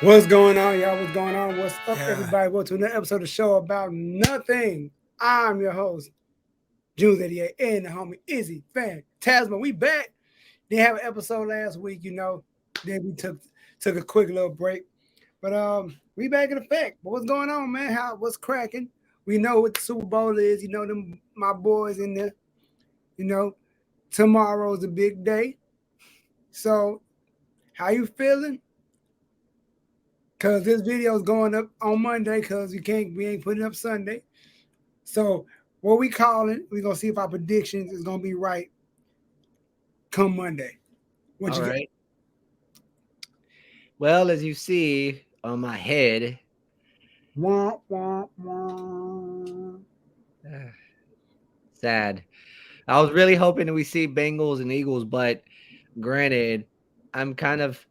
What's going on, y'all? What's going on? What's up, Yeah. everybody? Welcome to another episode of the show about nothing. I'm your host, JunesEightyEIght, and the homie Izzy-Phantasmo. We back. Didn't have an episode last week, Then we took a quick little break, but we back in effect. But what's going on, man? What's cracking? We know what the Super Bowl is. You know them, my boys in there. You know tomorrow's a big day. So how you feeling? Cause this video is going up on Monday because we ain't putting up Sunday. So what we calling, we gonna see if our predictions is gonna be right come Monday. What All you got? right. Well, as you see on my head, Wah, wah, wah. uh, sad. I was really hoping that we see Bengals and Eagles, but granted, I'm kind of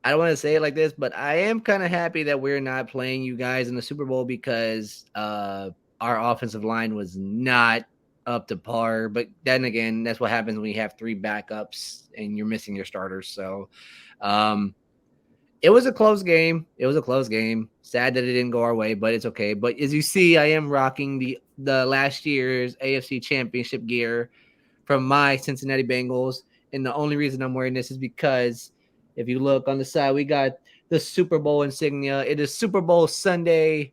I don't want to say it like this, but I am kind of happy that we're not playing you guys in the Super Bowl because our offensive line was not up to par. But then again, that's what happens when you have three backups and you're missing your starters. So um it was a close game. It was a close game. Sad that it didn't go our way, but it's okay. But as you see, I am rocking the last year's AFC Championship gear from my Cincinnati Bengals. And the only reason I'm wearing this is because if you look on the side, we got the Super Bowl insignia. It is Super Bowl Sunday.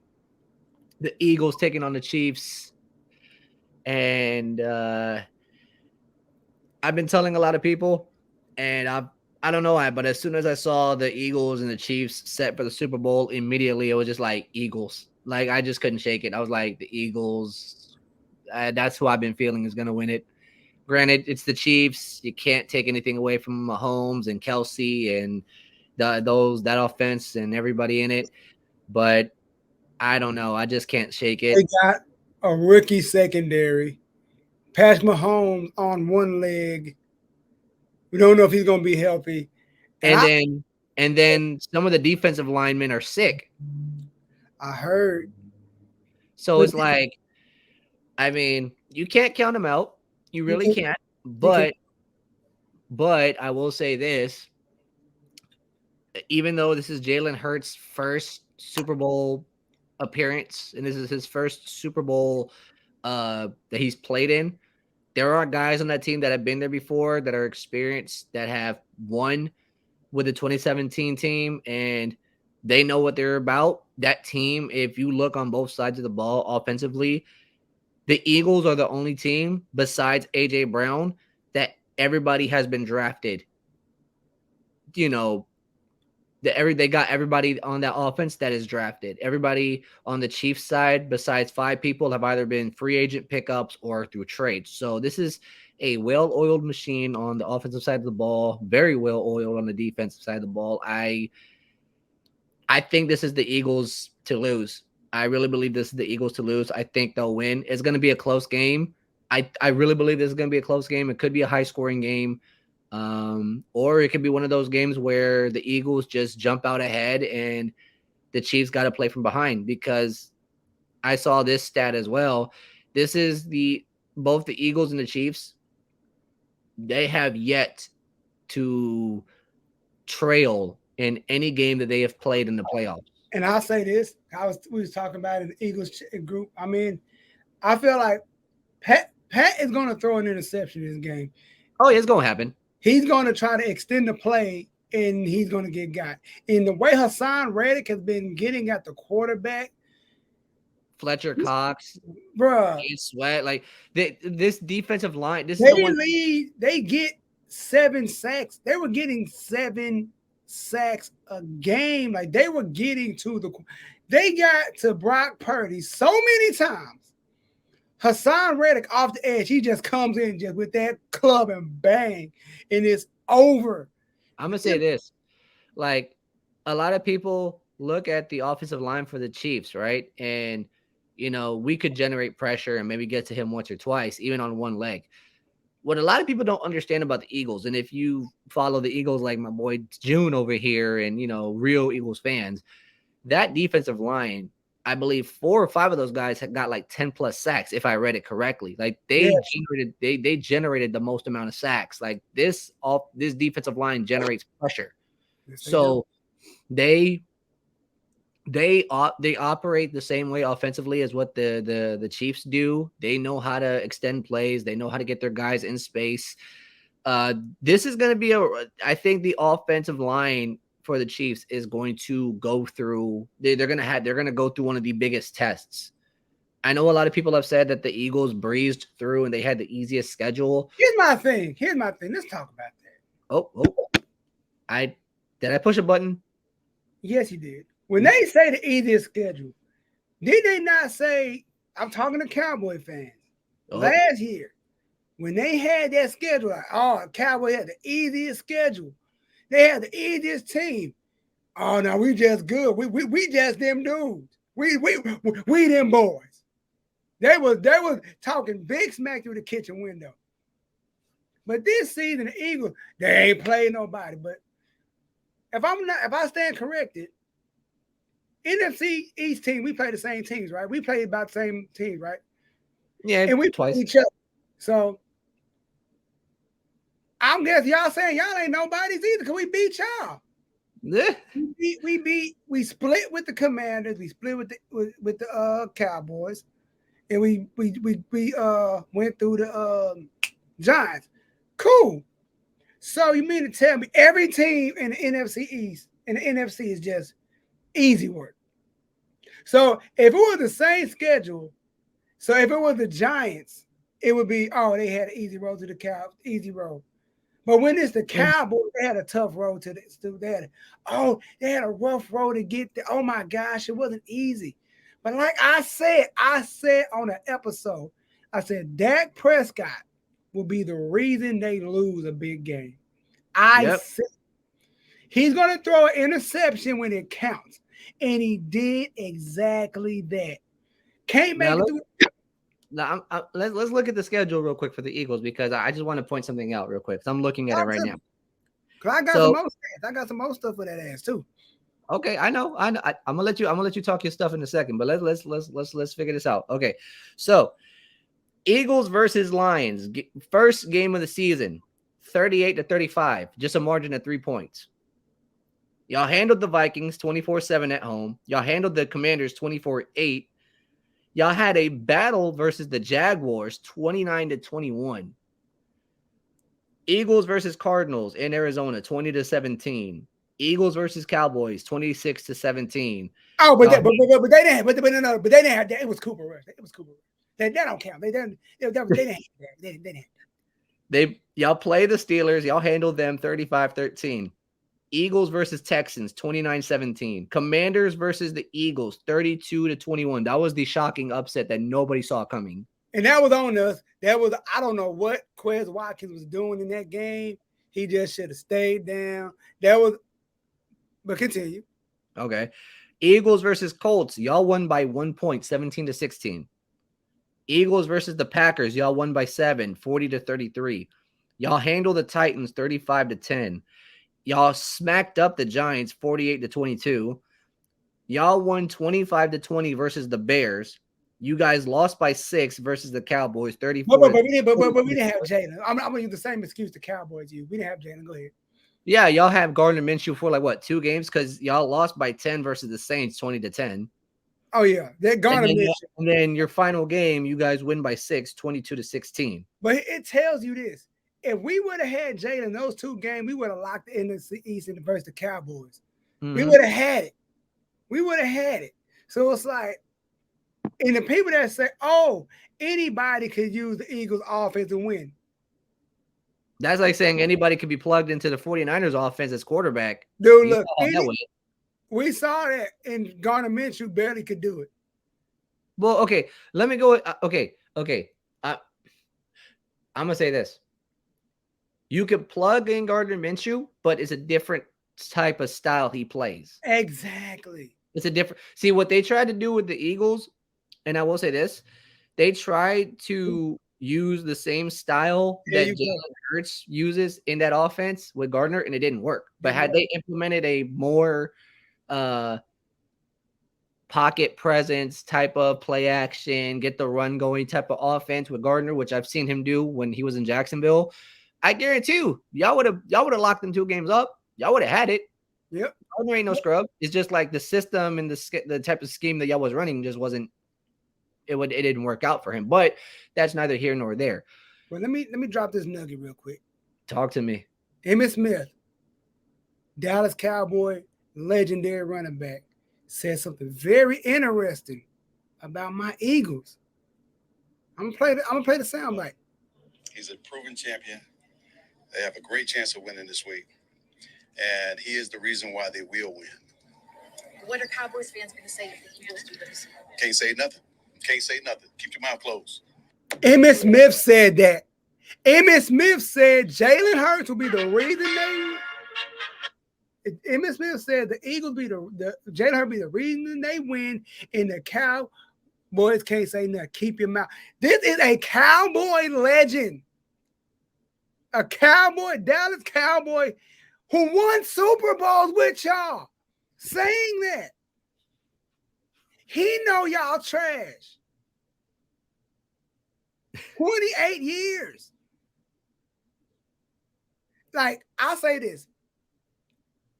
The Eagles taking on the Chiefs. And I've been telling a lot of people, and I don't know why, but as soon as I saw the Eagles and the Chiefs set for the Super Bowl, immediately it was just like Eagles. Like I just couldn't shake it. I was like the Eagles. That's who I've been feeling is going to win it. Granted, it's the Chiefs. You can't take anything away from Mahomes and Kelsey and that offense and everybody in it. But I don't know. I just can't shake They it. got a rookie secondary. Patrick Mahomes on one leg. We don't know if he's gonna be healthy. And And then some of the defensive linemen are sick. I heard, So but it's like, I mean, you can't count them out. You you really can can't. you can But I will say this: even though this is Jalen Hurts' first Super Bowl appearance, and this is his first Super Bowl that he's played in, there are guys on that team that have been there before, that are experienced, that have won with the 2017 team, and they know what they're about. That team, if you look on both sides of the ball offensively, the Eagles are the only team besides AJ Brown that everybody has been drafted. You know, they got everybody on that offense that is drafted. Everybody on the Chiefs side, besides 5 people, have either been free agent pickups or through trades. So this is a well-oiled machine on the offensive side of the ball, very well-oiled on the defensive side of the ball. I think this is the Eagles to lose. I really believe this is the Eagles to lose. I think they'll win. It's going to be a close game. I really believe this is going to be a close game. It could be a high scoring game. Or it could be one of those games where the Eagles just jump out ahead and the Chiefs got to play from behind, because I saw this stat as well. This is both the Eagles and the Chiefs. They have yet to trail in any game that they have played in the playoffs. and I'll say this. We was talking about in the Eagles group. I mean, I feel like Pat is gonna throw an interception in this game. Oh, yeah, it's going to happen. He's going to try to extend the play and he's going to get got. In the way Hassan Reddick has been getting at the quarterback, Fletcher Cox, bruh, Sweat, like this defensive line. This is they the one. lead, they get 7 sacks. They were getting 7 sacks a game. Like they were getting they got to Brock Purdy so many times. Hassan Reddick off the edge, he just comes in just with that club and bang, and it's over. I'm gonna say this: like a lot of people look at the offensive line for the Chiefs, right? And we could generate pressure and maybe get to him once or twice, even on one leg. What a lot of people don't understand about the Eagles, and if you follow the Eagles like my boy June over here, and real Eagles fans, that defensive line, I believe 4 or 5 of those guys had got like 10 plus sacks, if I read it correctly. Like Yeah, they generated the most amount of sacks. Like this defensive line generates pressure. yes, they do. So They they operate the same way offensively as what the Chiefs do. They know how to extend plays. They know how to get their guys in space. This is going to be I think the offensive line for the Chiefs is going to go through. They're going to go through one of the biggest tests. I know a lot of people have said that the Eagles breezed through and they had the easiest schedule. Here's my thing. Let's talk about that. Oh, I push a button? Yes, you did. When they say the easiest schedule, did they not say? I'm talking to Cowboy fans. Last year, when they had that schedule, like, oh, Cowboy had the easiest schedule. They had the easiest team. Oh no, we just good. We just them dudes. We them boys. They was talking big smack through the kitchen window. But this season, the Eagles, they ain't playing nobody. But if I stand corrected, NFC East team, we play the same teams, right? We play about the same teams, right? Yeah, and we twice. play each other. So I'm guessing y'all saying y'all ain't nobody's either because we beat y'all. We split with the Commanders, we split with the Cowboys, and we went through the Giants. Cool. So you mean to tell me every team in the NFC East and the NFC is just easy work? So if it was the same schedule, so if it was the Giants, it would be, oh, they had an easy road to the Cowboys, easy road. But when it's the Cowboys, they had a tough road to this. They had a rough road to get there. Oh my gosh, it wasn't easy. But like I said on an episode, I said Dak Prescott will be the reason they lose a big game. I said he's going to throw an interception when it counts. And he did exactly that. Can't make it through. Now, let's look at the schedule real quick for the Eagles because I just want to point something out real quick. I'm looking at it right now. Cause I got some more stats. I got some more stuff for that ass too. Okay, I know. I'm gonna let you talk your stuff in a second, but let's figure this out. Okay, so Eagles versus Lions, first game of the season, 38-35, just a margin of 3 points. Y'all handled the Vikings 24-7 at home. Y'all handled the Commanders 24-8. Y'all had a battle versus the Jaguars 29-21. Eagles versus Cardinals in Arizona 20-17. Eagles versus Cowboys 26-17. Oh, but they didn't. But they didn't have that. It was Cooper Rush. It was Cooper Rush. That don't count. They didn't. They didn't. Y'all play the Steelers. Y'all handled them 35-13. Eagles versus Texans 29-17. Commanders versus the Eagles 32-21. That was the shocking upset that nobody saw coming. And that was on us. That was, I don't know what Quez Watkins was doing in that game. He just should have stayed down. But continue. Okay. Eagles versus Colts. Y'all won by 1 point, 17-16. Eagles versus the Packers. Y'all won by 7, 40-33. Y'all handled the Titans 35-10. Y'all smacked up the Giants 48-22. Y'all won 25-20 versus the Bears. You guys lost by 6 versus the Cowboys 34. But we didn't have Jalen. I'm gonna use the same excuse the Cowboys use. We didn't have Jalen. Go ahead. Yeah, y'all have Gardner Minshew for like what, 2 games? Because y'all lost by 10 versus the Saints 20-10. Oh yeah, that Gardner Minshew. And then your final game, you guys win by 6, 22-16. But it tells you this. If we would have had Jalen those 2 games, we would have locked the NFC East and versus the Cowboys. Mm-hmm. We would have had it. So it's like, and the people that say, oh, anybody could use the Eagles offense and win. That's like saying anybody could be plugged into the 49ers offense as quarterback. Dude, look, we saw that, and Gardner Minshew barely could do it. Well, okay, let me go. Okay. I'm going to say this. You could plug in Gardner Minshew, but it's a different type of style he plays. Exactly. It's a different. See, what they tried to do with the Eagles, and I will say this, they tried to use the same style that Jalen Hurts uses in that offense with Gardner, and it didn't work. But had they implemented a more pocket presence type of play action, get the run going type of offense with Gardner, which I've seen him do when he was in Jacksonville, I guarantee y'all would have locked them 2 games up. Y'all would have had it. Yep. Gardner ain't no scrub. It's just like the system and the type of scheme that y'all was running just wasn't. It didn't work out for him. But that's neither here nor there. Well, let me drop this nugget real quick. Talk to me. Emmitt Smith, Dallas Cowboy legendary running back, said something very interesting about my Eagles. I'm gonna play the soundbite. He's a proven champion. They have a great chance of winning this week, and he is the reason why they will win. What are Cowboys fans going to say if the Eagles do this? Can't say nothing. Can't say nothing. Keep your mouth closed. Emmitt Smith said that. Emmitt Smith said Jalen Hurts will be the reason they. Emmitt Smith said the Eagles be the Jalen Hurts be the reason they win, and the Cowboys can't say nothing. Keep your mouth. This is a Cowboy legend, a Cowboy, Dallas Cowboy, who won Super Bowls with y'all, saying that. He know y'all trash. 28 years. Like, I'll say this.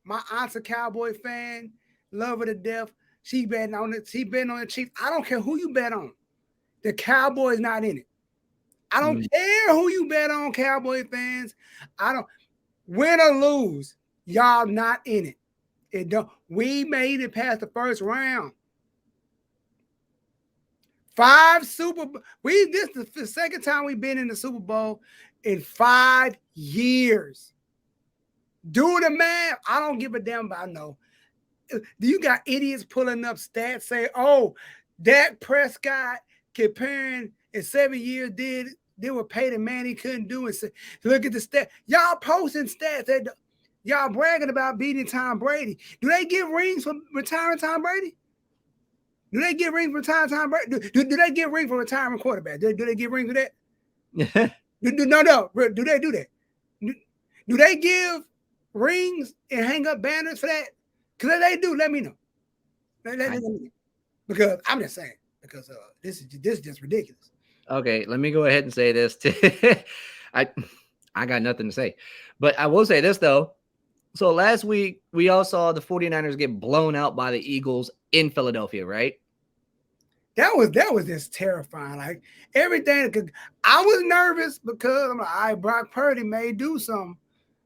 My aunt's a Cowboy fan, love her to death. She betting on it. She betting on the Chiefs. I don't care who you bet on. The Cowboys not in it. I don't care who you bet on, Cowboy fans. I don't win or lose. Y'all not in it. It don't. We made it past the first round. 5 Super Bowl. This is the second time we've been in the Super Bowl in 5 years. Do the math. I don't give a damn about no. You got idiots pulling up stats saying, oh, Dak Prescott comparing in 7 years did what Peyton Manning couldn't do. And say, look at the stat. Y'all posting stats that y'all bragging about beating Tom Brady. Do they give rings for retiring Tom Brady? Do they get rings for retiring Tom Brady? Do they get rings for retiring quarterback? Do they get rings for that? No. Do they do that? Do they give rings and hang up banners for that? Because they do, let me know. Let me know. Because I'm just saying, because this is just ridiculous. Okay, let me go ahead and say this. I got nothing to say. But I will say this, though. So last week, we all saw the 49ers get blown out by the Eagles in Philadelphia, right? That was just terrifying. Like, everything. I was nervous because I'm like, all right, Brock Purdy may do something.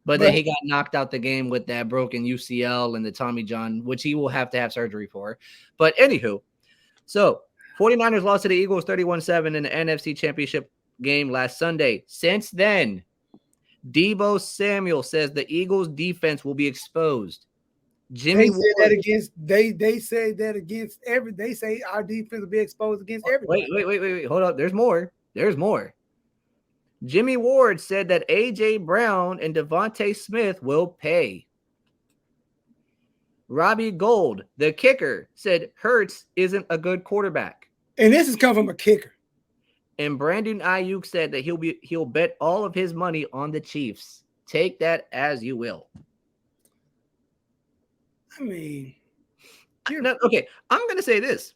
But then he got knocked out the game with that broken UCL and the Tommy John, which he will have to have surgery for. But anywho, so 49ers lost to the Eagles 31-7 in the NFC Championship game last Sunday. Since then, Deebo Samuel says the Eagles defense will be exposed. Jimmy Ward, they say that against every. They say our defense will be exposed against everybody. Wait. Hold up. There's more. Jimmy Ward said that A.J. Brown and Devontae Smith will pay. Robbie Gould, the kicker, said Hurts isn't a good quarterback. And this has come from a kicker. And Brandon Ayuk said that he'll bet all of his money on the Chiefs. Take that as you will. I mean, okay, I'm going to say this.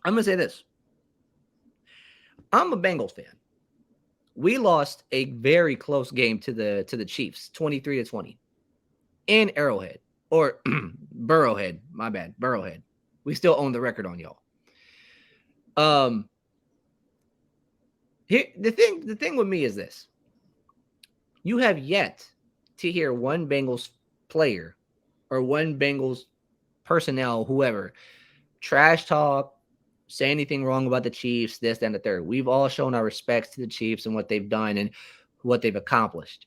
I'm a Bengals fan. We lost a very close game to the Chiefs, 23-20 in Arrowhead or Burrowhead. My bad, Burrowhead. We still own the record on y'all. Here the thing with me is this. You have yet to hear one Bengals player or one Bengals personnel, whoever, trash talk, say anything wrong about the Chiefs, this, that, and the third. We've all shown our respects to the Chiefs and what they've done and what they've accomplished.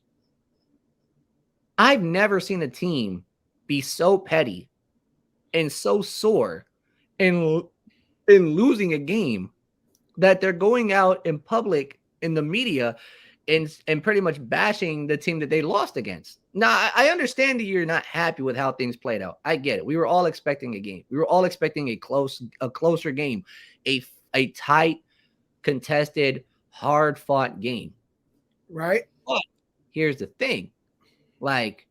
I've never seen a team be so petty and so sore in losing a game that they're going out in public in the media and pretty much bashing the team that they lost against. Now, I understand that you're not happy with how things played out. I get it. We were all expecting a game. We were all expecting a closer game, a tight, contested, hard-fought game. Right. But here's the thing. Like,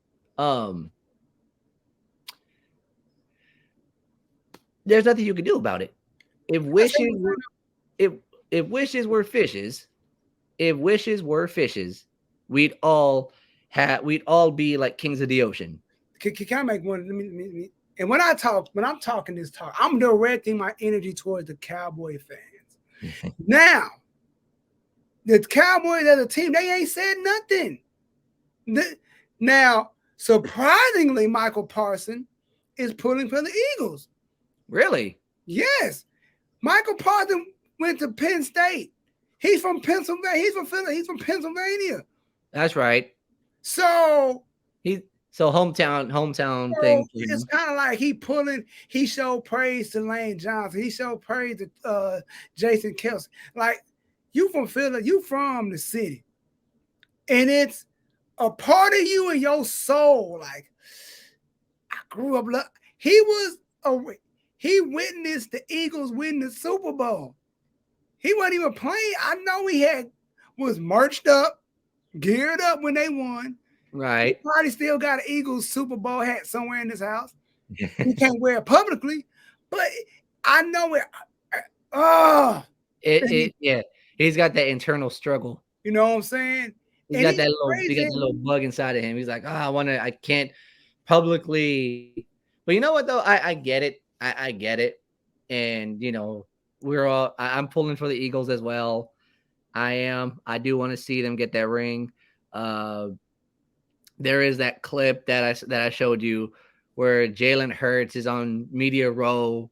there's nothing you can do about it. If wishes were fishes, we'd all be like kings of the ocean. can I make one? Let me. And when I'm talking this talk, I'm directing my energy towards the Cowboy fans. Now, the Cowboys as a team, they ain't said nothing. Now, surprisingly, Michael Parsons is pulling for the Eagles. Really? Yes. Michael Parsons went to Penn State. He's from Pennsylvania. He's from Pennsylvania. That's right. So hometown thing. It's kind of like he showed praise to Lane Johnson. He showed praise to Jason Kelsey. Like, you from Philly, you from the city. And it's a part of you and your soul. Like, I grew up, he witnessed the Eagles win the Super Bowl. He wasn't even playing. I know he was merched up, geared up when they won. Right. He probably still got an Eagles Super Bowl hat somewhere in his house. He can't wear it publicly, but I know it. Yeah. He's got that internal struggle. You know what I'm saying? He got that little bug inside of him. He's like, I can't publicly. But you know what though? I get it. I get it. And I'm pulling for the Eagles as well. I am. I do want to see them get that ring. There is that clip that I showed you where Jalen Hurts is on media row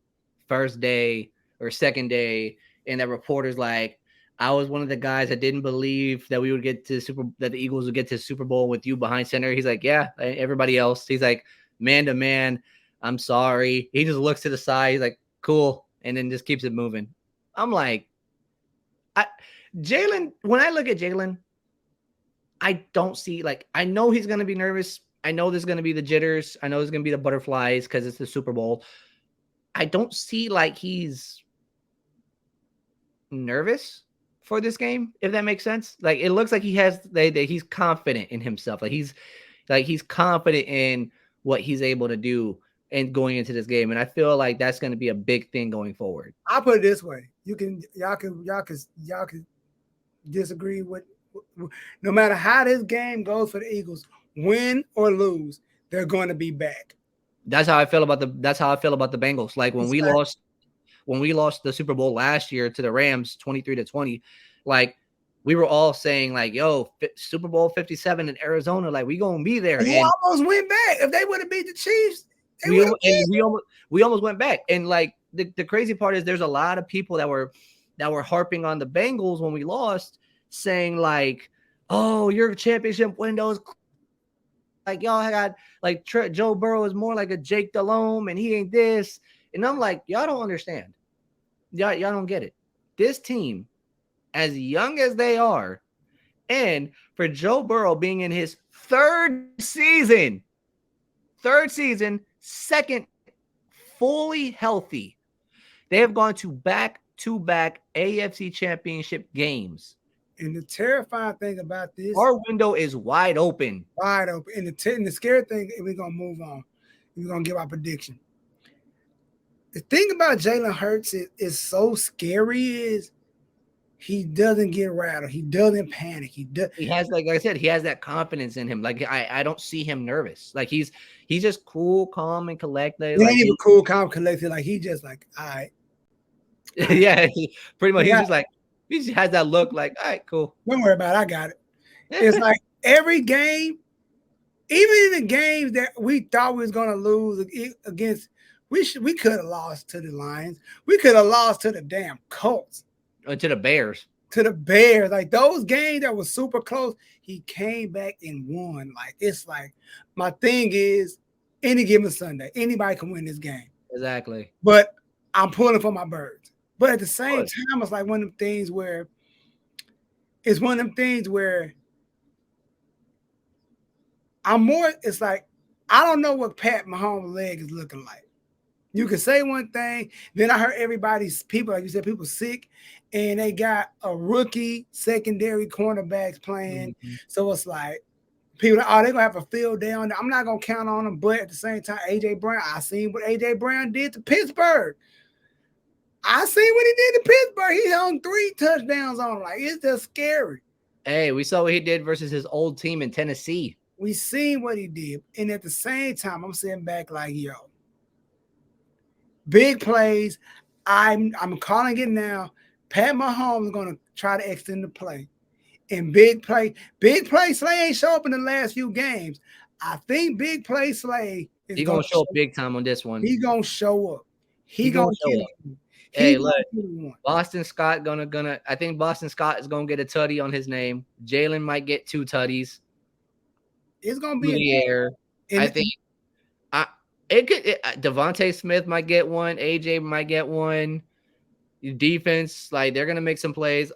first day or second day, and that reporter's like, I was one of the guys that didn't believe that we would get to that the Eagles would get to Super Bowl with you behind center. He's like, yeah, everybody else. He's like, man to man, I'm sorry. He just looks to the side. He's like, cool, and then just keeps it moving. I'm like, Jalen. When I look at Jalen, I don't see, like, I know he's going to be nervous. I know there's going to be the jitters. I know there's going to be the butterflies because it's the Super Bowl. I don't see like he's nervous for this game, if that makes sense. Like, it looks like he's confident in himself. Like he's confident in what he's able to do and going into this game. And I feel like that's going to be a big thing going forward. I'll put it this way. Y'all can disagree with, no matter how this game goes for the Eagles, win or lose, they're going to be back. That's how I feel about the Bengals. Like when we lost the Super Bowl last year to the Rams 23-20, like we were all saying like, yo, Super Bowl 57 in Arizona, like we going to be there. We almost went back. If they would have beat the Chiefs, we almost went back. And like the crazy part is there's a lot of people that were harping on the Bengals when we lost, saying like, oh, your championship window is like, y'all got like Joe Burrow is more like a Jake Delhomme and he ain't this. And I'm like, y'all don't understand. Y'all don't get it. This team, as young as they are, and for Joe Burrow being in his third season, second fully healthy, they have gone to back-to-back AFC championship games. And the terrifying thing about this, our window is wide open. And the scary thing, we're going to move on. We're going to give our prediction. The thing about Jalen Hurts is so scary is he doesn't get rattled. He doesn't panic. He has, like I said, he has that confidence in him. Like I don't see him nervous. Like he's just cool, calm, and collected. He ain't even cool, calm, collected. Like he just like, all right. Yeah, pretty much. He's just like, he just has that look like, all right, cool. Don't worry about it. I got it. It's like every game, even in the games that we thought we was going to lose against, we could have lost to the Lions. We could have lost to the damn Colts. Or to the Bears. Like those games that were super close, he came back and won. Like, it's like, my thing is, any given Sunday, anybody can win this game. Exactly. But I'm pulling for my Birds. But at the same time, it's like one of them things where it's like, I don't know what Pat Mahomes' leg is looking like. You can say one thing, then I heard people, like you said, people sick, and they got a rookie secondary cornerbacks playing. Mm-hmm. So it's like, people, they're going to have a field day on. I'm not going to count on them, but at the same time, A.J. Brown, I seen what A.J. Brown did to Pittsburgh. I seen what he did to Pittsburgh. He hung 3 touchdowns on him. Like, it's just scary. Hey, we saw what he did versus his old team in Tennessee. We seen what he did, and at the same time, I'm sitting back like, yo, big plays. I'm calling it now. Pat Mahomes is gonna try to extend the play. And big play Slay ain't show up in the last few games. I think big play Slay is He gonna gonna show up big time on this one. he gonna show up. He gonna show up. He Hey, gonna look, get one. Boston Scott gonna. I think Boston Scott is gonna get a tutty on his name. Jalen might get 2 tutties It's gonna through be the air. and I think I Devontae Smith might get one. AJ might get one. Defense, like they're gonna make some plays.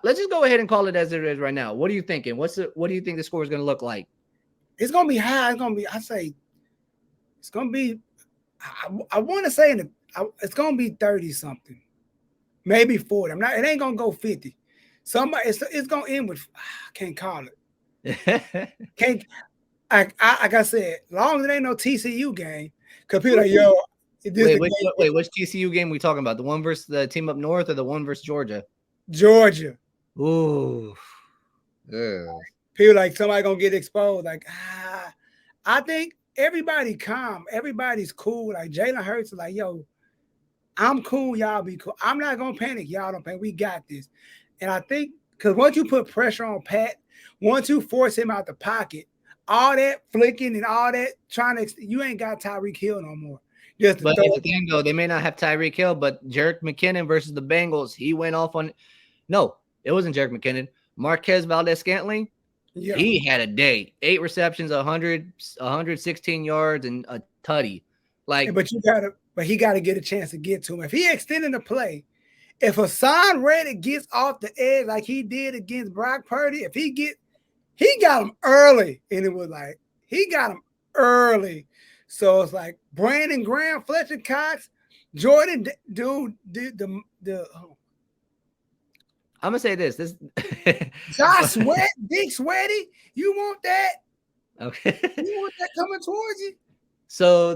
Let's just go ahead and call it as it is right now. What are you thinking? What do you think the score is gonna look like? it's gonna be high. It's gonna be. I say it's gonna be. I want to say it's gonna be 30 something, maybe 40. I'm not. It ain't gonna go 50. Somebody. It's gonna end with. I can't call it. Can't. Like I said, long as it ain't no TCU game, because people are like, yo, wait, which TCU game we talking about? The one versus the team up north or the one versus Georgia? Georgia. Ooh. People like somebody gonna get exposed. Like, I think everybody calm, everybody's cool. Like Jalen Hurts is like, yo, I'm cool, y'all be cool. I'm not gonna panic, y'all don't panic. We got this. And I think because once you put pressure on Pat, once you force him out the pocket, all that flicking and all that trying to, you ain't got Tyreek Hill no more. But here's the thing, though, they may not have Tyreek Hill, but Jerick McKinnon versus the Bengals, he went off on. No, it wasn't Jerick McKinnon. Marquez Valdez-Scantling, he had a day. 8 receptions, 116 yards, and a tutty. Like, but he gotta get a chance to get to him. If he extended the play, if Hassan Reddick gets off the edge like he did against Brock Purdy, if he got him early, and it was like he got him early. So it's like Brandon Graham, Fletcher Cox, Jordan, dude, I'm gonna say this Josh Sweat, Big Sweaty, you want that? Okay. You want that coming towards you? So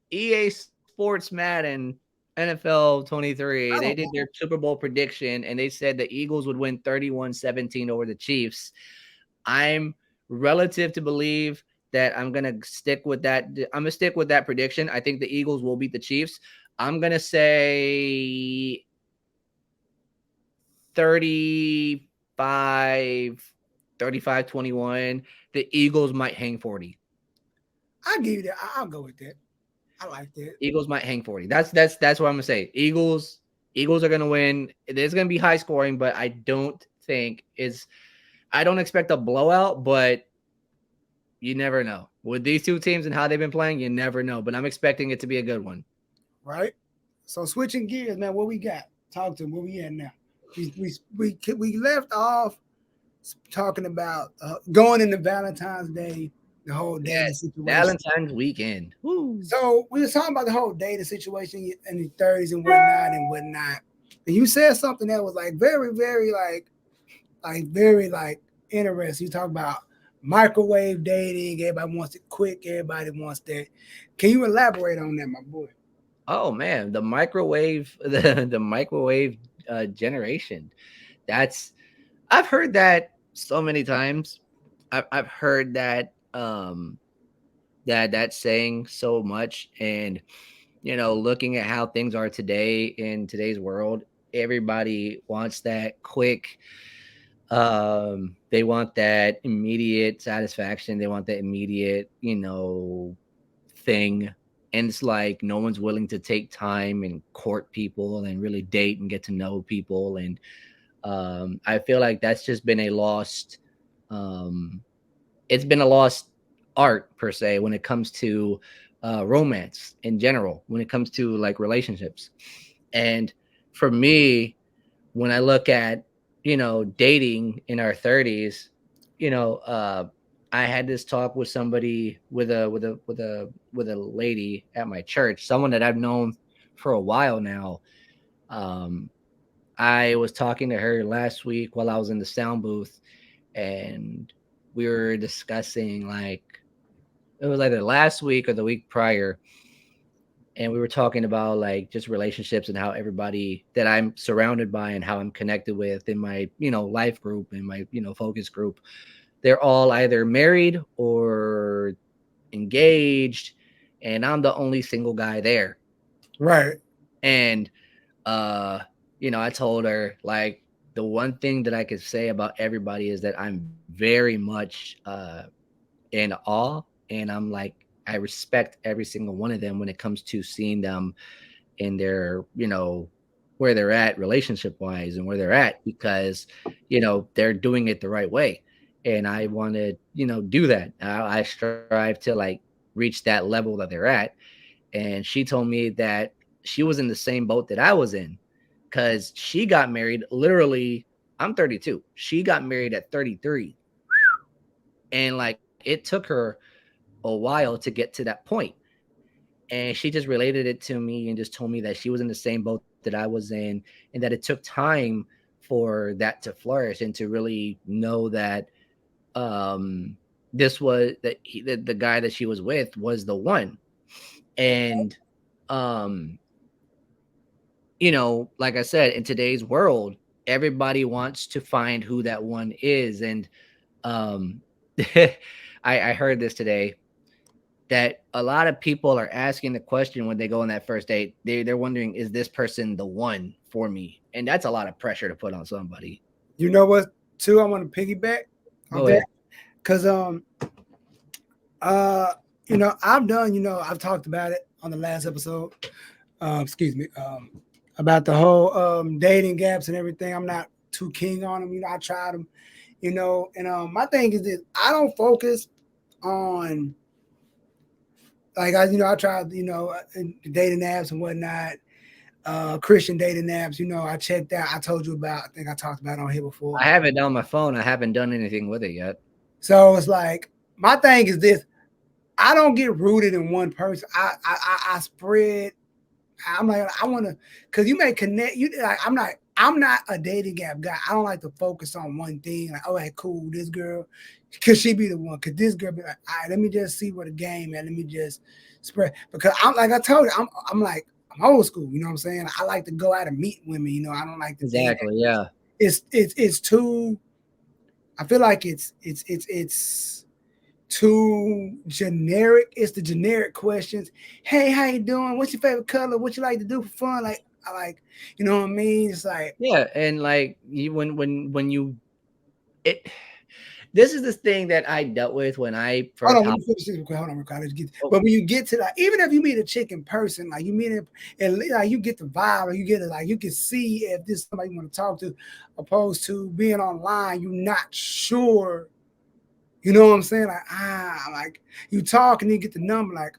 EA Sports Madden NFL 23, they did their Super Bowl prediction, and they said the Eagles would win 31-17 over the Chiefs. I'm relative to believe that I'm gonna stick with that. I'm gonna stick with that prediction. I think the Eagles will beat the Chiefs. I'm gonna say 35-21. The Eagles might hang 40. I'll give you that. I'll go with that. I like that. Eagles might hang 40. That's what I'm gonna say. Eagles are gonna win. There's gonna be high scoring, but I don't expect a blowout, but you never know. With these two teams and how they've been playing, you never know. But I'm expecting it to be a good one. Right? So switching gears, man, what we got? Talk to them. Where we at now? We left off talking about going into Valentine's Day, the whole dating situation. Valentine's weekend. Woo. So we were talking about the whole dating situation in the 30s and whatnot. And you said something that was like very, very very interesting. You talk about microwave dating. Everybody wants it quick. Everybody wants that. Can you elaborate on that, my boy? Oh man, the microwave, the microwave generation. I've heard that so many times. I've heard that that saying so much, and looking at how things are today in today's world, everybody wants that quick. They want that immediate satisfaction. They want that immediate, thing. And it's like no one's willing to take time and court people and really date and get to know people. And I feel like that's just been a lost it's been a lost art per se when it comes to romance in general, when it comes to like relationships. And for me, when I look at dating in our 30s, I had this talk with somebody with a lady at my church, someone that I've known for a while now. I was talking to her last week while I was in the sound booth, and we were discussing, like, it was either last week or the week prior, and we were talking about like just relationships and how everybody that I'm surrounded by and how I'm connected with in my life group, in my focus group, they're all either married or engaged, and I'm the only single guy there. Right. And I told her, like, the one thing that I could say about everybody is that I'm very much in awe, and I'm like, I respect every single one of them when it comes to seeing them in their, where they're at relationship wise and where they're at, because they're doing it the right way. And I want to do that. I strive to, like, reach that level that they're at. And she told me that she was in the same boat that I was in, because she got married literally. I'm 32. She got married at 33. And like, it took her a while to get to that point. And she just related it to me and just told me that she was in the same boat that I was in, and that it took time for that to flourish and to really know that this was that the guy that she was with was the one. And um like I said, in today's world, everybody wants to find who that one is. And um I heard this today, that a lot of people are asking the question when they go on that first date. They're wondering, is this person the one for me? And that's a lot of pressure to put on somebody. You know what? Too, I want to piggyback on Go that ahead. because uh I've done I've talked about it on the last episode. Excuse me. About the whole dating gaps and everything. I'm not too keen on them. I tried them. And my thing is this: I don't focus on like I tried dating apps and whatnot, Christian dating apps. I checked out. I told you about. I think I talked about it on here before. I have it on my phone. I haven't done anything with it yet. So it's like my thing is this: I don't get rooted in one person. I spread. I'm like I want to, cause you may connect. You like I'm not a dating app guy. I don't like to focus on one thing. Like, oh, hey, cool, this girl, could she be the one? Could this girl be like, all right, let me just see what the game at. Let me just spread, because I'm like I told you, I'm like I'm old school. You know what I'm saying? I like to go out and meet women. I don't like to date. Exactly. Yeah. It's too. I feel like it's too generic. It's the generic questions. Hey, how you doing? What's your favorite color? What you like to do for fun? Like I like, you know what I mean? It's like Yeah. And like, you when you it this is this thing that I dealt with when I hold first on, let me hopped. finish this real quick. Hold on, real quick. Oh, But when you get to that, even if you meet a chick in person, like you meet it and like you get the vibe, or you get it, like you can see if this is somebody you want to talk to, opposed to being online, you're not sure. You know what I'm saying? Like you talk and you get the number, like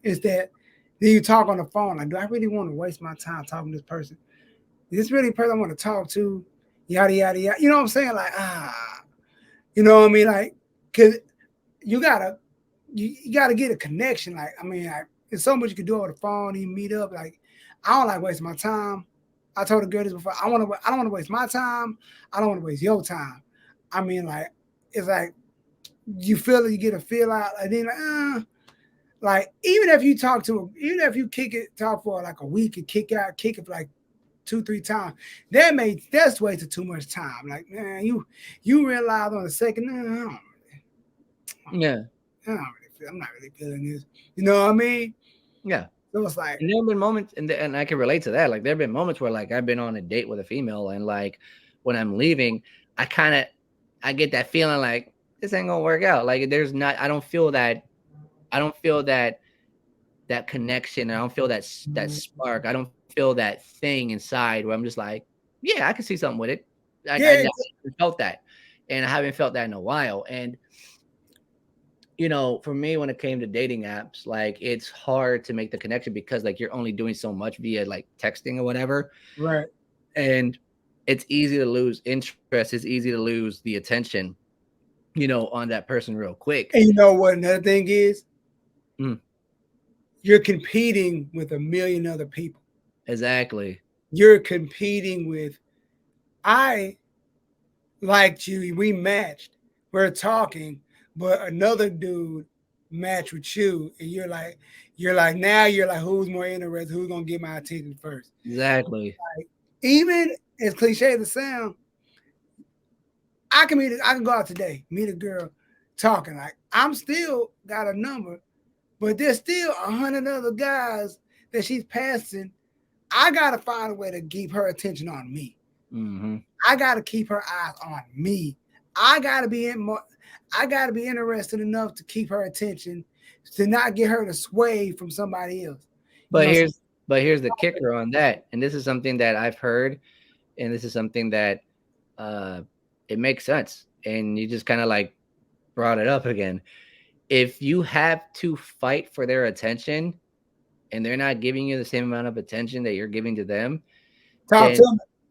is that then you talk on the phone, like, do I really want to waste my time talking to this person? Is this really a person I want to talk to? Yada yada yada. You know what I'm saying? Like you know what I mean? Like, cause you gotta you gotta get a connection. Like, I mean, like, there's so much you can do over the phone. You meet up. Like, I don't like wasting my time. I told a girl this before. I don't want to waste my time. I don't want to waste your time. I mean, like, it's like you feel it, you get a feel out, and then like even if you even if you talk for like a week and kick it for like 2-3 times, that's wasted too much time. Like, man, you realize on the second, yeah. I'm not really feeling this. You know what I mean? Yeah. So it's like, And there have been moments, and I can relate to that. Like, there have been moments where, like, I've been on a date with a female, and like when I'm leaving, I get that feeling like this ain't gonna work out. Like, I don't feel that connection. I don't feel that spark. I don't feel that thing inside where I'm just like, yeah, I can see something with it. I yeah, never felt that, and I haven't felt that in a while. And for me, when it came to dating apps, like, it's hard to make the connection because, like, you're only doing so much via, like, texting or whatever. right. And it's easy to lose interest. It's easy to lose the attention, on that person real quick. And you know what another thing is? Mm. You're competing with a million other people. Exactly. You're competing with, I liked you, we matched, we're talking, but another dude matched with you, and now you're like, who's more interested? Who's gonna get my attention first? Exactly. Like, even as cliche as it sounds, I can go out today, meet a girl, talking like I'm still got a number, but there's still 100 other guys that she's passing. I gotta find a way to keep her attention on me. Mm-hmm. I gotta keep her eyes on me. I gotta be interested enough to keep her attention, to not get her to sway from somebody else. But here's the kicker on that, and this is something that I've heard, and this is something that it makes sense, and you just kind of like brought it up again. If you have to fight for their attention and they're not giving you the same amount of attention that you're giving to them,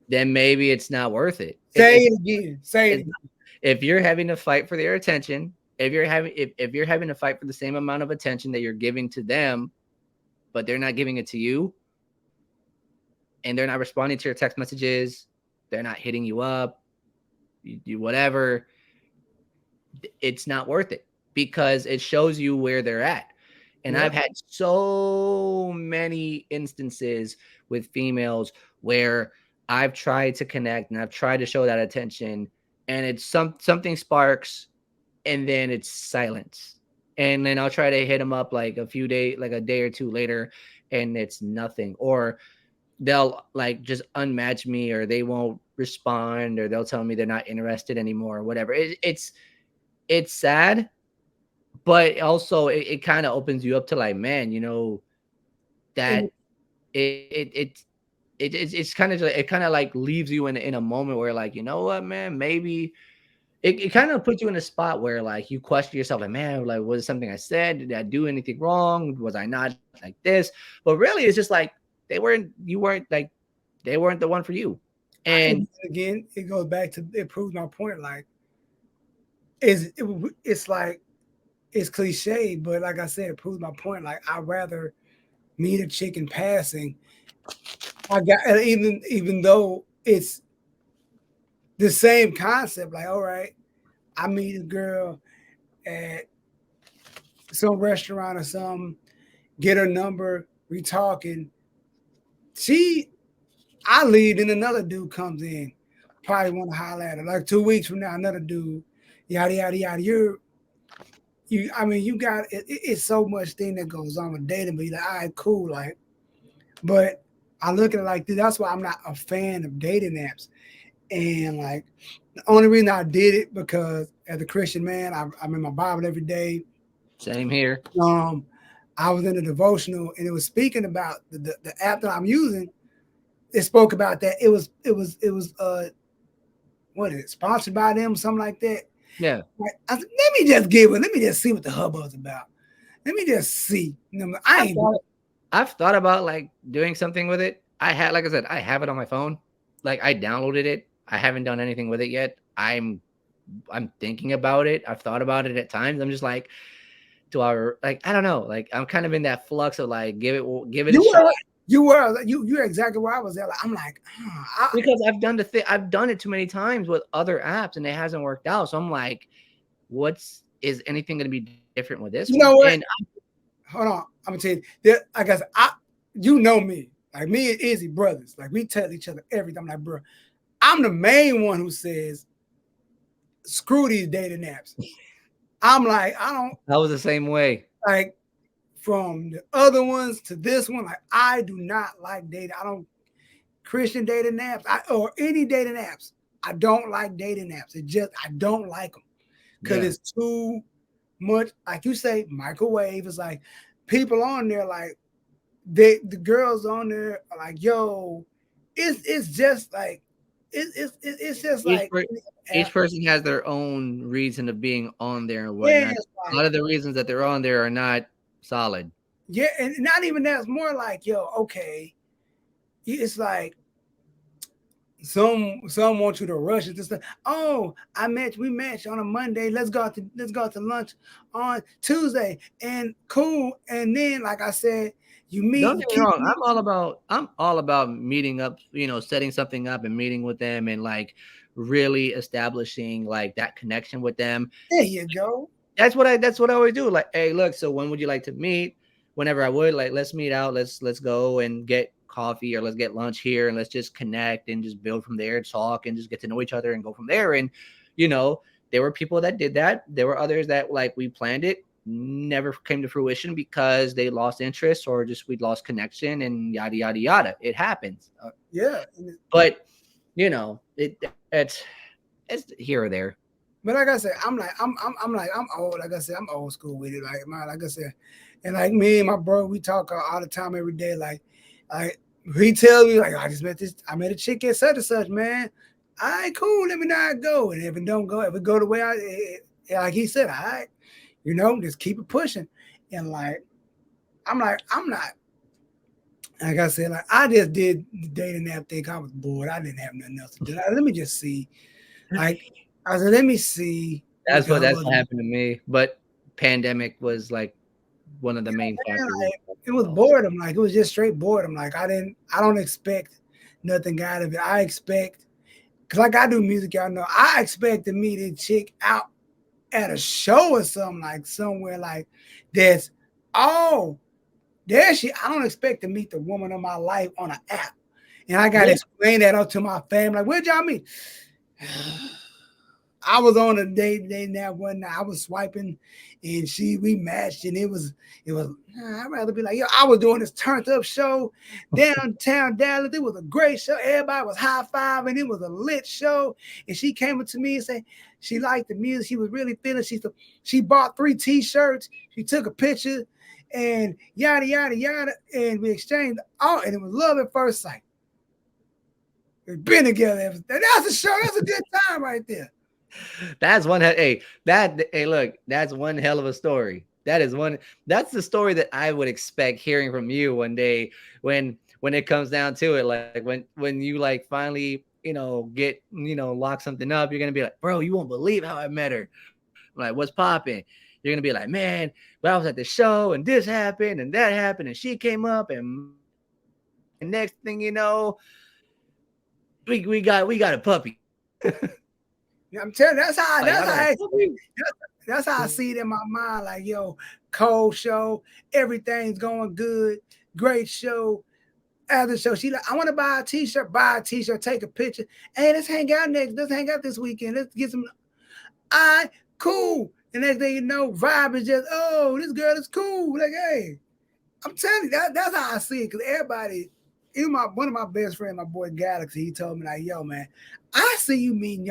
then maybe it's not worth it. Say it again. Say it again. If you're having to fight for their attention, if you're having to fight for the same amount of attention that you're giving to them, but they're not giving it to you, and they're not responding to your text messages, they're not hitting you up, you whatever, it's not worth it, because it shows you where they're at. And I've had so many instances with females where I've tried to connect and I've tried to show that attention, and it's something sparks, and then it's silence. And then I'll try to hit them up like a day or two later, and it's nothing. Or they'll like just unmatch me, or they won't respond, or they'll tell me they're not interested anymore, or whatever. It's sad, but also it kind of opens you up to like, man, that it's kind of like, it kind of like leaves you in a moment where like, you know what, man, maybe it kind of puts you in a spot where like you question yourself, like, man, like, was it something I said? Did I do anything wrong? Was I not like this? But really, it's just like they weren't the one for you. And again, it goes back to, it proves my point. Like, it's like, it's cliche, but like I said, it proves my point. Like, I'd rather meet a chick in passing. Even though it's the same concept. Like, all right, I meet a girl at some restaurant or something, get her number, we talking. I leave, and another dude comes in, probably want to holler at her. Like 2 weeks from now, another dude, yada yada yada. You got it. It's so much thing that goes on with dating, but you're like, all right, cool, like. But I look at it like this. That's why I'm not a fan of dating apps. And like, the only reason I did it, because as a Christian man, I'm in my Bible every day. Same here. I was in a devotional, and it was speaking about the app that I'm using. It spoke about that. It was what is it, sponsored by them, something like that. Yeah. Like, I said, let me just see what the hubbub's about. Let me just see. I've thought about like doing something with it. Like I said, I have it on my phone. Like, I downloaded it. I haven't done anything with it yet. I'm thinking about it. I've thought about it at times. I'm just like, I don't know. Like, I'm kind of in that flux of like, give it a shot. You're exactly where I was at. Like, I'm like, because I've done it too many times with other apps, and it hasn't worked out. So I'm like, is anything going to be different with this? You know what? Hold on, I'm gonna tell you. I guess you know me. Like, me and Izzy brothers. Like, we tell each other everything. I'm like, bro, I'm the main one who says, screw these dating apps. I'm like, I was the same way. Like, from the other ones to this one, like, I do not like dating. I don't Christian dating apps or any dating apps. I don't like dating apps. I don't like them because it's too much. Like you say, microwave. It's like people on there, like the girls on there are like, yo, it's just like it's just like each person has their own reason of being on there and whatnot. A lot of the reasons that they're on there are not solid. Yeah, and not even that. It's more like, yo, okay, it's like some want you to rush it. Just like, oh, we matched on a Monday. Let's go out to lunch on Tuesday, and cool. And then, like I said, you meet. Don't get me wrong. I'm all about meeting up. Setting something up and meeting with them, and like really establishing like that connection with them. There you go. That's what I always do. Like, hey, look. So when would you like to meet? Whenever I would, like, let's meet out. Let's go and get coffee, or let's get lunch here, and let's just connect and just build from there, talk and just get to know each other and go from there. And you know, there were people that did that. There were others that like we planned it, never came to fruition because they lost interest or just we lost connection and yada yada yada. It happens. Yeah. But you know, it's here or there. But like I said, I'm old. Like I said, I'm old school with it. Like I said, and like me and my bro, we talk all the time every day. Like he tells me like, I met a chick at such and such, man. All right, cool. Let me know how it go. And if it don't go, if it go the way like he said, all right, just keep it pushing. And I'm not. Like I said, like I just did the dating app thing. I was bored. I didn't have nothing else to do. Let me just see. Like I said, let me see That's what husband. happened to me. But pandemic was like one of the main factors. Like, it was boredom. Like it was just straight boredom. Like I don't expect nothing out of it. I expect, cause like I do music, y'all know. I expect to meet a chick out at a show or something, like somewhere like that's there she. I don't expect to meet the woman of my life on an app, and I gotta explain that up to my family. Like, where'd y'all meet? I was on a date that one night. I was swiping, and we matched, and it was. I'd rather be like, yo, I was doing this turned up show downtown Dallas. It was a great show. Everybody was high fiving. It was a lit show, and she came up to me and said she liked the music. She was really feeling. She bought 3 T-shirts. She took a picture, and yada yada yada, and we exchanged. And it was love at first sight. We've been together. That's a show. That's a good time right there. That's one. Hey, look, that's one hell of a story. That's the story that I would expect hearing from you one day when it comes down to it. Like when you like finally, get, lock something up, you're going to be like, bro, you won't believe how I met her. I'm like, what's popping? You're going to be like, man, but I was at the show and this happened and that happened and she came up and next thing you know, we got a puppy. I'm telling you, that's how I see it in my mind. Like, yo, cold show, everything's going good, great show. After the show, she like, I want to buy a T-shirt, take a picture. Hey, let's hang out this weekend. Let's get some. All right, cool. And next thing you know, vibe is just, oh, this girl is cool. Like, hey, I'm telling you, that's how I see it. Because everybody, even one of my best friends, my boy Galaxy, he told me like, yo, man, I see you meeting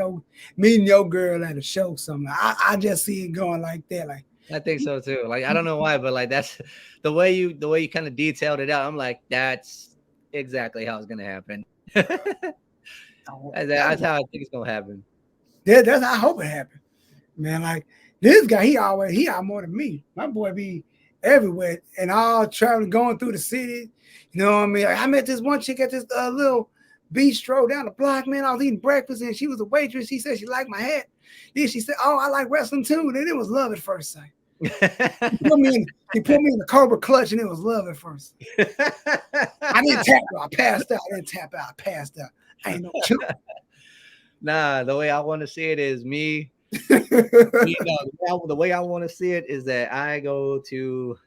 your girl at a show somewhere. I just see it going like that. Like, I think so too. Like, I don't know why, but like that's the way you kind of detailed it out. I'm like, that's exactly how it's gonna happen. That's how I think it's gonna happen. That's how I hope it happens. Man, like this guy, he out more than me. My boy be everywhere and all traveling, going through the city. You know what I mean? Like, I met this one chick at this little bistro down the block, man. I was eating breakfast and she was a waitress. She said she liked my hat. Then she said, oh, I like wrestling too. Then it was love at first sight. He put me in the Cobra clutch and it was love at first. I didn't tap out. I passed out. I passed out. I ain't no chick. Nah, the way I want to see it is me. The way I want to see it is that I go to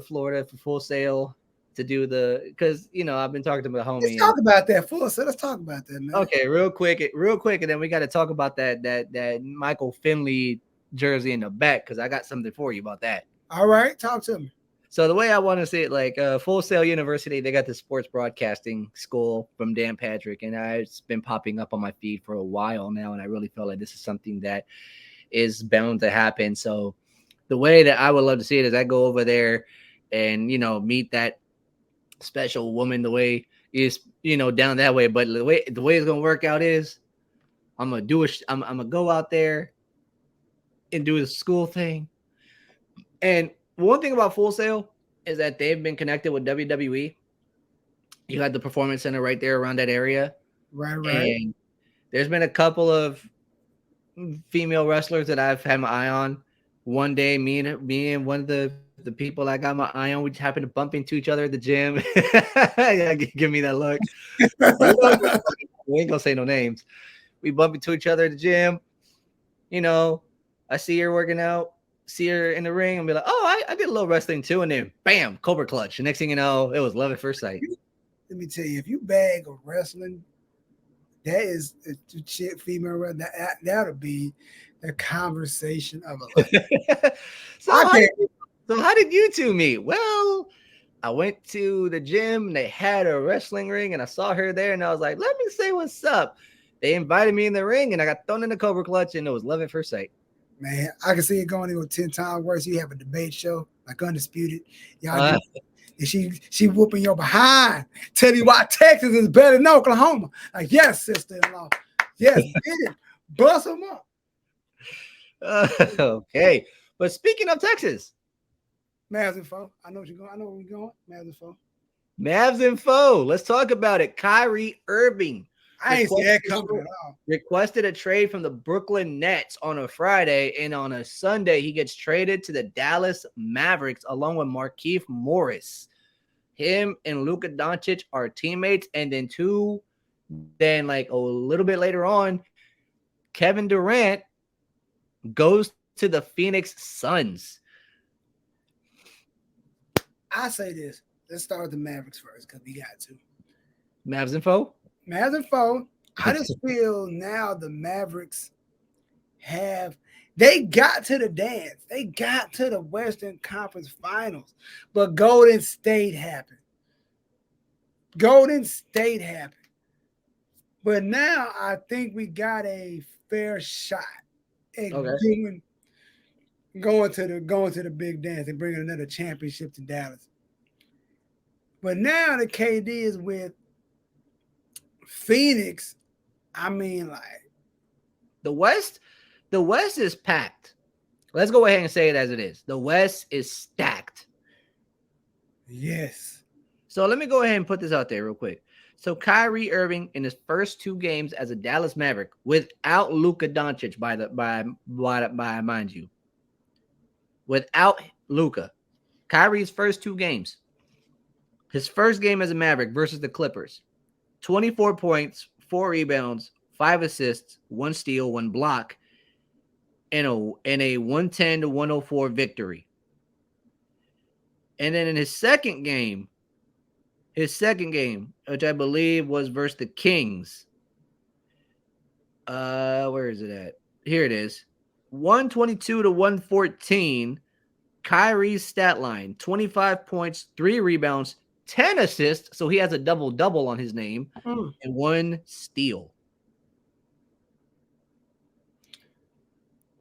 Florida for Full Sail to do because I've been talking to my homie. Let's talk about that Full Sail. Let's talk about that, man. Okay, real quick, and then we got to talk about that Michael Finley jersey in the back because I got something for you about that. All right, talk to me. So the way I want to see it, like Full Sail University, they got the sports broadcasting school from Dan Patrick, and it's been popping up on my feed for a while now, and I really feel like this is something that is bound to happen. So the way that I would love to see it is I go over there and meet that special woman the way is down that way. But the way it's gonna work out is I'm gonna go out there and do the school thing. And one thing about Full Sail is that they've been connected with WWE. You got the Performance Center right there around that area. Right. And there's been a couple of female wrestlers that I've had my eye on. One day, me and one of the people I got my eye on, we just happened to bump into each other at the gym. Yeah, give me that look. We ain't gonna say no names. We bump into each other at the gym. I see her working out, see her in the ring, and be like, oh, I did a little wrestling too. And then bam, Cobra clutch. The next thing you know, it was love at first sight. Let me tell you, if you bag a wrestling That is a chick female. That'll be the conversation of a life. so, I how can't. did, so how did you two meet? Well, I went to the gym and they had a wrestling ring and I saw her there and I was like, let me say what's up. They invited me in the ring and I got thrown in the Cobra Clutch and it was love at first sight. Man, I can see it going even 10 times worse. You have a debate show like Undisputed. Y'all Uh, and she whooping your behind, tell you why Texas is better than Oklahoma. Like, yes, sister-in-law. Yes, get it. Bust them up. okay. But speaking of Texas, Mavs info. I know what you're going. I know where we're going. Mavs info. Mavs info. Let's talk about it. Kyrie Irving I ain't see that coming at all. requested a trade from the Brooklyn Nets on a Friday, and on a Sunday, he gets traded to the Dallas Mavericks along with Markieff Morris. Him and Luka Doncic are teammates, and then like a little bit later on, Kevin Durant goes to the Phoenix Suns. I say this. Let's start with the Mavericks first because we got to. Mavs info. Mavs info. I just feel now the Mavericks they got to the dance. They got to the Western Conference Finals, but Golden State happened. But now I think we got a fair shot at going to the big dance and bringing another championship to Dallas. But now the KD is with Phoenix. I mean, like the West is packed. Let's go ahead and say it as it is. The West is stacked. Yes. So let me go ahead and put this out there real quick. So Kyrie Irving in his first 2 games as a Dallas Maverick without Luka Doncic by mind you. Without Luka. Kyrie's first 2 games. His first game as a Maverick versus the Clippers. 24 points, 4 rebounds, 5 assists, 1 steal, 1 block, and a 110-104 victory. And then in his second game, which I believe was versus the Kings. Where is it at? Here it is. 122-114. Kyrie's stat line: 25 points, 3 rebounds, 10 assists. So he has a double-double on his name, and 1 steal.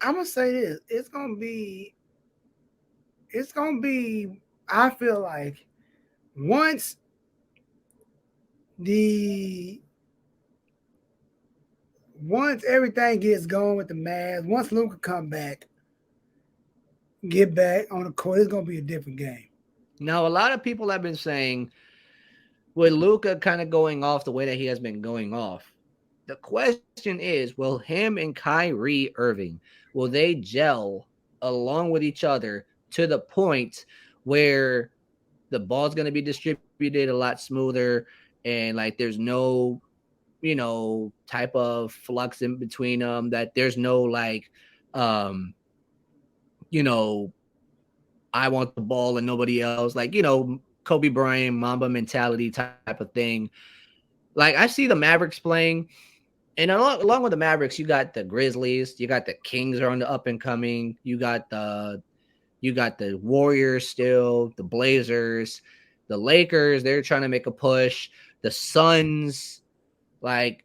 I'm gonna say this. It's gonna be. I feel like once everything gets going with the Mavs, once Luka come back, get back on the court, it's gonna be a different game. Now, a lot of people have been saying, with Luka kind of going off the way that he has been going off, the question is, will him and Kyrie Irving, will they gel along with each other to the point where the ball's going to be distributed a lot smoother and like there's no, type of flux in between them, that there's no like, I want the ball and nobody else, like, Kobe Bryant, Mamba mentality type of thing. Like I see the Mavericks playing, and along with the Mavericks, you got the Grizzlies, you got the Kings are on the up and coming, you got the Warriors still, the Blazers, the Lakers, they're trying to make a push, the Suns. Like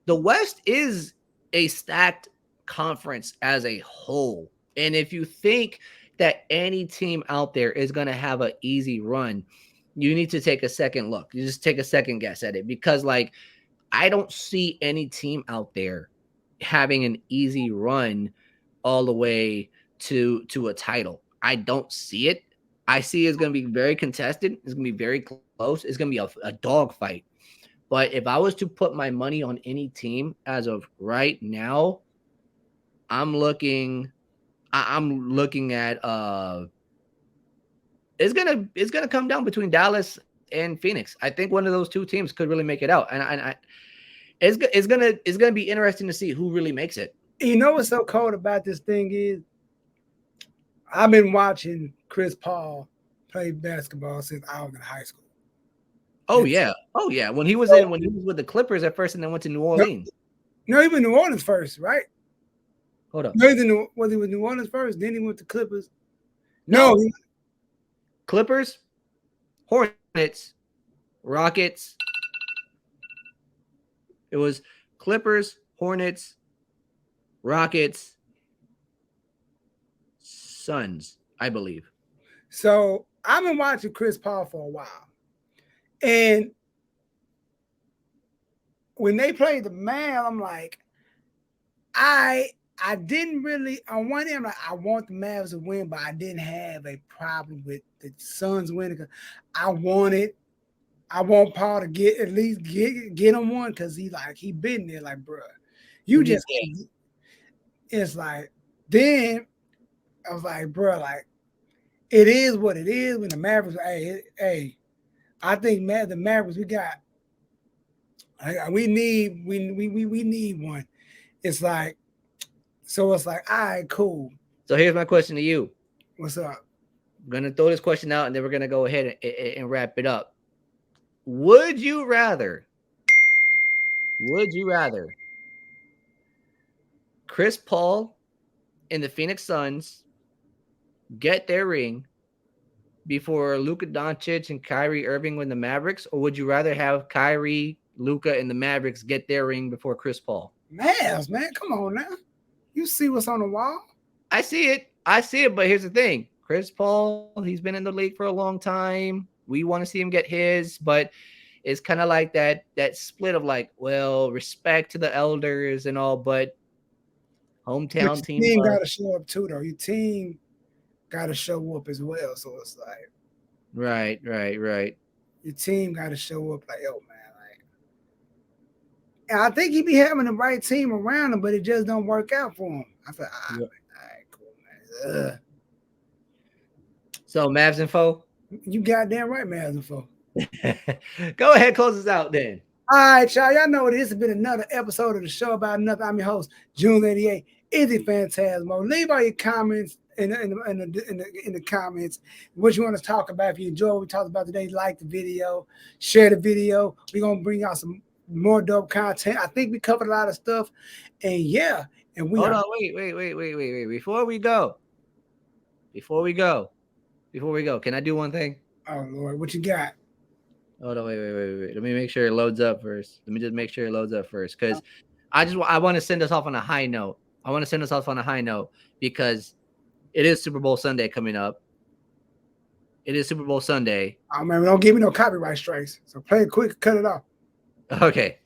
the West is a stacked conference as a whole. And if you think that any team out there is going to have an easy run, you need to take a second look. You just take a second guess at it, because like I don't see any team out there having an easy run all the way to a title. I don't see it. I see it's going to be very contested. It's going to be very close. It's going to be a dog fight. But if I was to put my money on any team as of right now, I'm looking at it's gonna come down between Dallas and Phoenix. I think one of those 2 teams could really make it out, and it's gonna be interesting to see who really makes it. You know what's so cold about this thing is, I've been watching Chris Paul play basketball since I was in high school. Oh yeah. Oh yeah. When he was with the Clippers at first and then went to New Orleans. No, he was New Orleans first, right? Hold up. No, was he with New Orleans first? Then he went to Clippers. No. Clippers, Hornets, Rockets. It was Clippers, Hornets, Rockets, Suns, I believe. So I've been watching Chris Paul for a while. And when they played the Mavs, I'm like, I didn't really, on one end, like, I want the Mavs to win, but I didn't have a problem with the Suns winning because I want Paul to get at least get him one because he been there, like, bro, you just it's like, then I was like, bro, like, it is what it is. When the Mavericks, hey, I think the Mavericks, we need one. It's like, so it's like, all right, cool. So here's my question to you. What's up? I'm gonna throw this question out, and then we're gonna go ahead and wrap it up. Would you rather Chris Paul and the Phoenix Suns get their ring before Luka Doncic and Kyrie Irving win the Mavericks, or would you rather have Kyrie, Luka, and the Mavericks get their ring before Chris Paul? Mavs, man, come on now. You see what's on the wall? I see it, but here's the thing. Chris Paul, he's been in the league for a long time. We want to see him get his, but it's kind of like that split of like, well, respect to the elders and all, but hometown But team. Your team got to show up too, though. Your team got to show up as well. So it's like, right. Your team got to show up like, yo, man, like. And I think he be having the right team around him, but it just don't work out for him. I feel, all right, cool, man. Ugh. So Mavs info. You goddamn right, Mavs info. Go ahead, close us out then. All right, y'all. Y'all know this has been another episode of the show about nothing. I'm your host, JunesEightyEIght, IZZyphantasmo. Leave all your comments in the comments what you want to talk about. If you enjoy what we talked about today, like the video, share the video. We're gonna bring out some more dope content. I think we covered a lot of stuff, and yeah, and we hold on. Wait. Before we go, can I do one thing? Oh Lord, what you got? Hold on, wait. Let me make sure it loads up first. Let me just make sure it loads up first, because I want to send us off on a high note. Because it is Super Bowl Sunday coming up. Oh man, don't give me no copyright strikes. So play it quick, cut it off. Okay.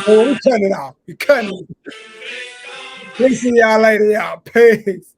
Oh, we cutting it off. We cutting it. We'll see y'all later, y'all. Peace.